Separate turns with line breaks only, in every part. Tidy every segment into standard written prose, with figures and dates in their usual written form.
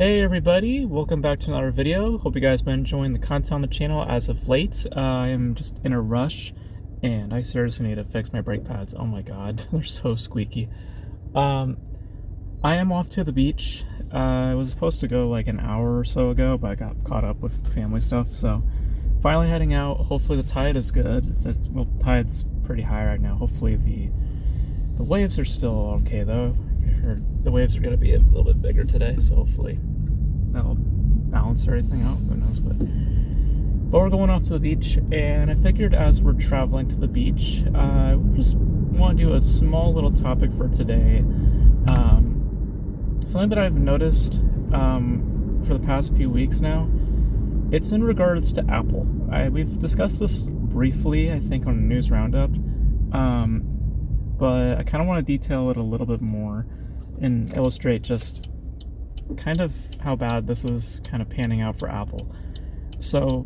Hey everybody, welcome back to another video. Hope you guys been enjoying the content on the channel as of late. I am just in a rush and I seriously need to fix my brake pads. Oh my god, they're so squeaky. I am off to the beach. I was supposed to go like an hour or so ago, but I got caught up with family stuff, so finally heading out. Hopefully the tide is good. Well, tide's pretty high right now. Hopefully the waves are still okay though. I heard the waves are going to be a little bit bigger today, so hopefully that'll balance everything out. Who knows? But we're going off to the beach, and I figured as we're traveling to the beach, I just want to do a small little topic for today. Something that I've noticed for the past few weeks now. It's in regards to Apple. We've discussed this briefly, I think, on a news roundup, but I kind of want to detail it a little bit more and illustrate just kind of how bad this is kind of panning out for Apple. So,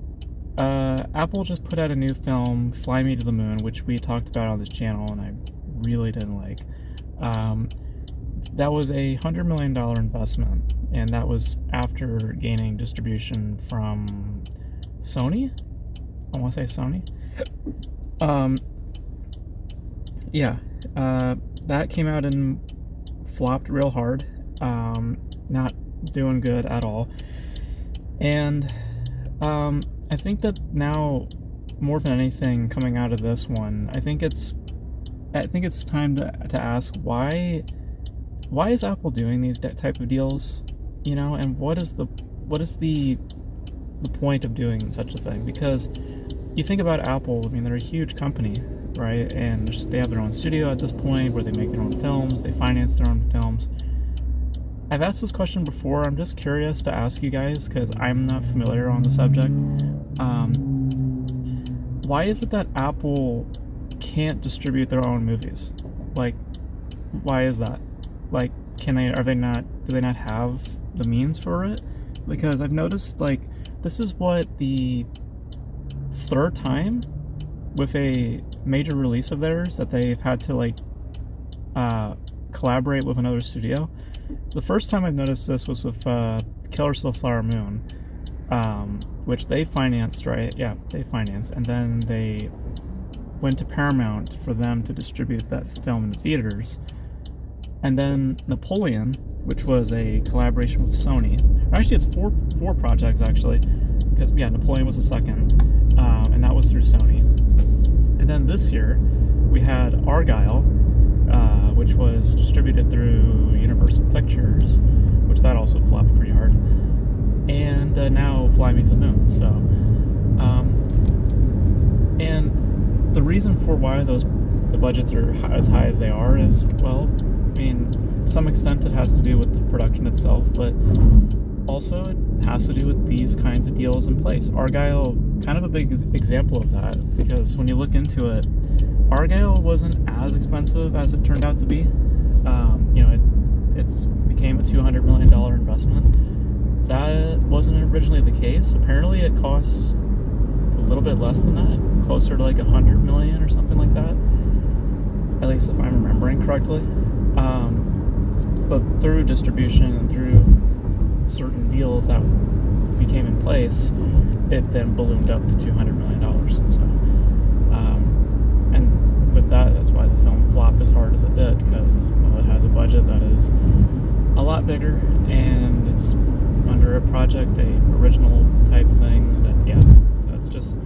Apple just put out a new film, Fly Me to the Moon, which we talked about on this channel, and I really didn't like. That was a $100 million investment, and that was after gaining distribution from Sony. I want to say Sony. That came out and flopped real hard. Not doing good at all. And I think that now, more than anything coming out of this one, I think it's time to ask why is Apple doing these type of deals, and what is the point of doing such a thing? Because you think about Apple, I mean, they're a huge company, right? And they have their own studio at this point where they make their own films, they finance their own films. I've asked this question before. I'm just curious to ask you guys because I'm not familiar on the subject. Why is it that Apple can't distribute their own movies? Like, why is that? Like, do they not have the means for it? Because I've noticed, like, this is what, the third time with a major release of theirs that they've had to, like, collaborate with another studio. The first time I've noticed this was with Killers of the Flower Moon, which they financed, right? Yeah, they financed, and then they went to Paramount for them to distribute that film in the theaters. And then Napoleon, which was a collaboration with Sony. Actually, it's four projects, actually, because, yeah, Napoleon was the second, and that was through Sony. And then this year, we had Argylle, which was distributed through Universal Pictures, which that also flopped pretty hard. And now Fly Me to the Moon. So, and the reason for why the budgets are as high as they are is, well, I mean, to some extent it has to do with the production itself, but also it has to do with these kinds of deals in place. Argylle, kind of a big example of that, because when you look into it, Argylle wasn't as expensive as it turned out to be. It became a $200 million investment. That wasn't originally the case. Apparently it costs a little bit less than that, closer to like $100 million or something like that, at least if I'm remembering correctly. But through distribution and through certain deals that became in place, it then ballooned up to $200 million. So, and with that's why the film flopped as hard as it did, because, well, it has a budget that is a lot bigger, and it's under a project, a original type thing, so it's just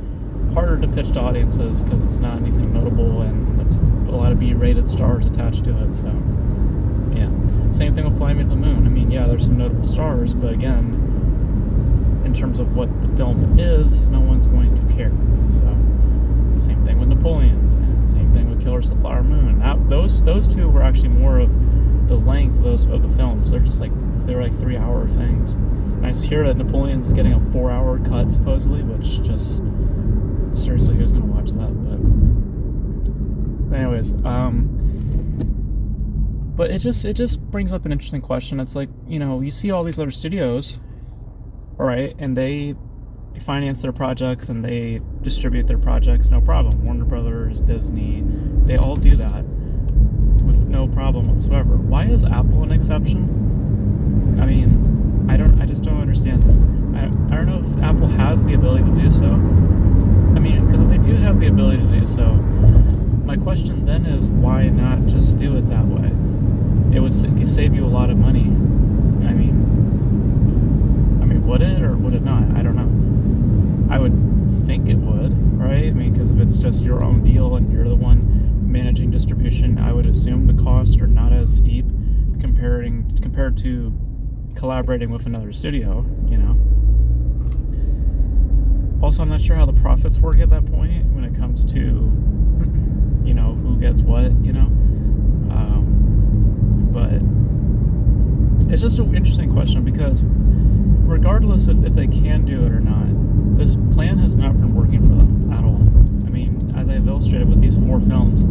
harder to pitch to audiences because it's not anything notable, and it's a lot of B-rated stars attached to it. So, yeah. Same thing with Fly Me to the Moon. I mean, yeah, there's some notable stars, but again, in terms of what the film is, no one's going to care. So, same thing with Napoleon's, and same thing with Killers of the Flower Moon. Those two were actually more of the length of the films. They're like 3-hour things. And I hear that Napoleon's getting a 4-hour cut supposedly, which just, seriously, who's gonna watch that? But anyways, but it just brings up an interesting question. It's like, you see all these other studios, all right, and they finance their projects and they distribute their projects, no problem. Warner Brothers, Disney, they all do that with no problem whatsoever. Why is Apple an exception? I mean, I understand. I don't know if Apple has the ability to do so. I mean, because if they do have the ability to do so, my question then is, why not just do it that way? It would save you a lot of money. I mean, would it or would it not? I don't know. I would think it would, right? I mean, because if it's just your own deal and you're the one managing distribution, I would assume the costs are not as steep compared to collaborating with another studio, you know. Also, I'm not sure how the profits work at that point when it comes to, you know, who gets what, you know. But it's just an interesting question, because regardless of if they can do it or not, this plan has not been working for them at all. I mean, as I've illustrated with these 4 films,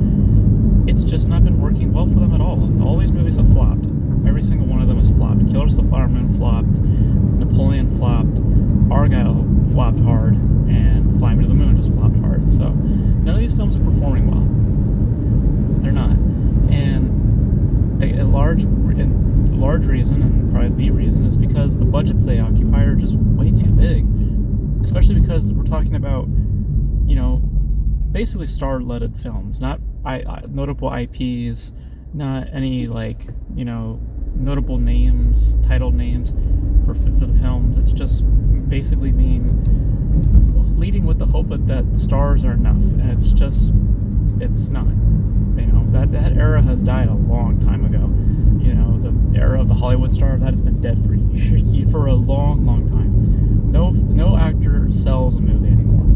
it's just not been working well for them at all. All these movies have flopped. Every single one of them has flopped. Killers of the Flower Moon flopped, Napoleon flopped, Argyle flopped hard, and Fly Me to the Moon just flopped hard. So none of these films are performing well. They're not. And the large reason, and probably the reason, is because the budgets they occupy are just way too big. Especially because we're talking about, you know, basically star-leaded films, not notable IPs, not any, like, you know, notable names, title names for the films. It's just basically leading with the hope that the stars are enough, and it's not. You know, that era has died a long time ago. You know, the era of the Hollywood star, that has been dead for a long, long time. No actor sells a movie anymore.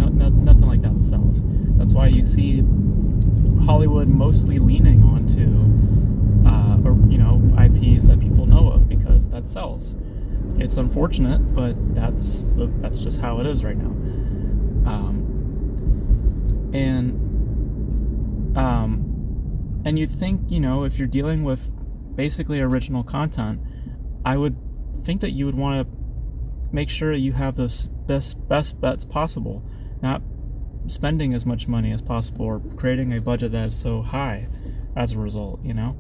Nothing like that sells. That's why you see Hollywood mostly leaning onto, you know, IPs that people know of, because that sells. It's unfortunate, but that's just how it is right now. And you think, you know, if you're dealing with basically original content, I would think that you would want to make sure you have the best bets possible, not spending as much money as possible or creating a budget that is so high as a result, you know.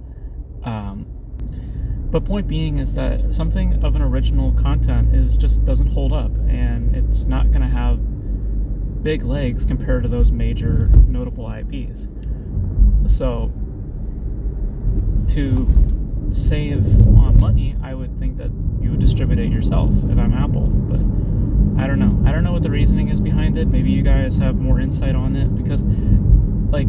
But point being is that something of an original content just doesn't hold up, and it's not going to have big legs compared to those major notable IPs. So to save on money, I would think that you would distribute it yourself if I'm Apple, but I don't know. I don't know what the reasoning is behind it. Maybe you guys have more insight on it, because like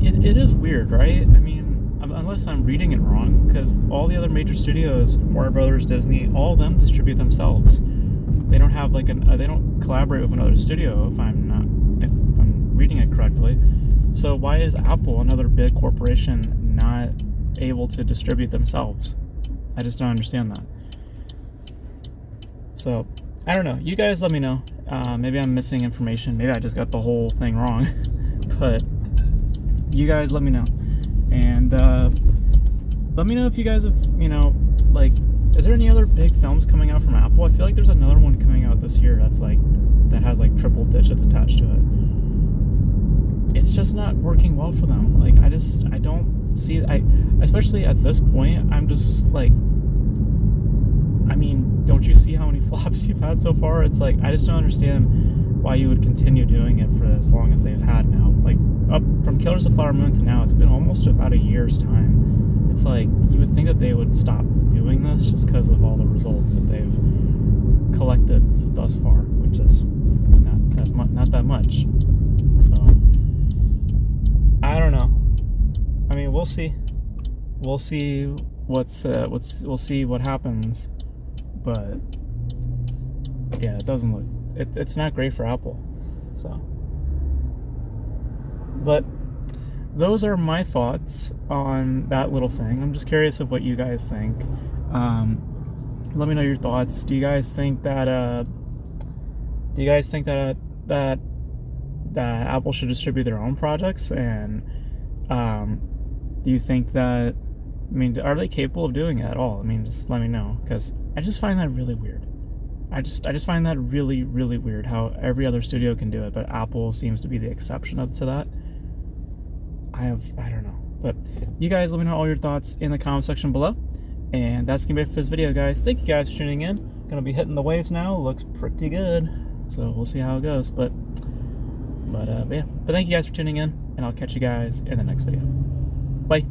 it is weird, right? I mean, unless I'm reading it wrong, because all the other major studios, Warner Brothers, Disney, all of them distribute themselves. They don't have they don't collaborate with another studio, if I'm reading it correctly. So why is Apple, another big corporation, not able to distribute themselves? I just don't understand that. So I don't know. You guys let me know. Maybe I'm missing information. Maybe I just got the whole thing wrong. But you guys let me know. And let me know if you guys have, you know, like, is there any other big films coming out from Apple? I feel like there's another one coming out this year that has like triple digits attached to it. It's just not working well for them. Like, I don't see, especially at this point, I'm just like, I mean, don't you see how many flops you've had so far? It's like, I just don't understand why you would continue doing it for as long as they've had now. Like, up from Killers of the Flower Moon to now, it's been almost about a year's time. It's like, you would think that they would stop doing this just because of all the results that they've collected thus far, which is not that much. So I don't know. I mean, we'll see. We'll see we'll see what happens. But yeah, it doesn't look. It's not great for Apple. So, but those are my thoughts on that little thing. I'm just curious of what you guys think. Let me know your thoughts. Do you guys think that that Apple should distribute their own projects? And do you think that, I mean, are they capable of doing it at all? I mean, just let me know, because I just find that really weird. I just find that really, really weird how every other studio can do it, but Apple seems to be the exception to that. I don't know. But you guys let me know all your thoughts in the comment section below. And that's gonna be it for this video, guys. Thank you guys for tuning in. Gonna be hitting the waves now. Looks pretty good, so we'll see how it goes. But thank you guys for tuning in, and I'll catch you guys in the next video. Bye.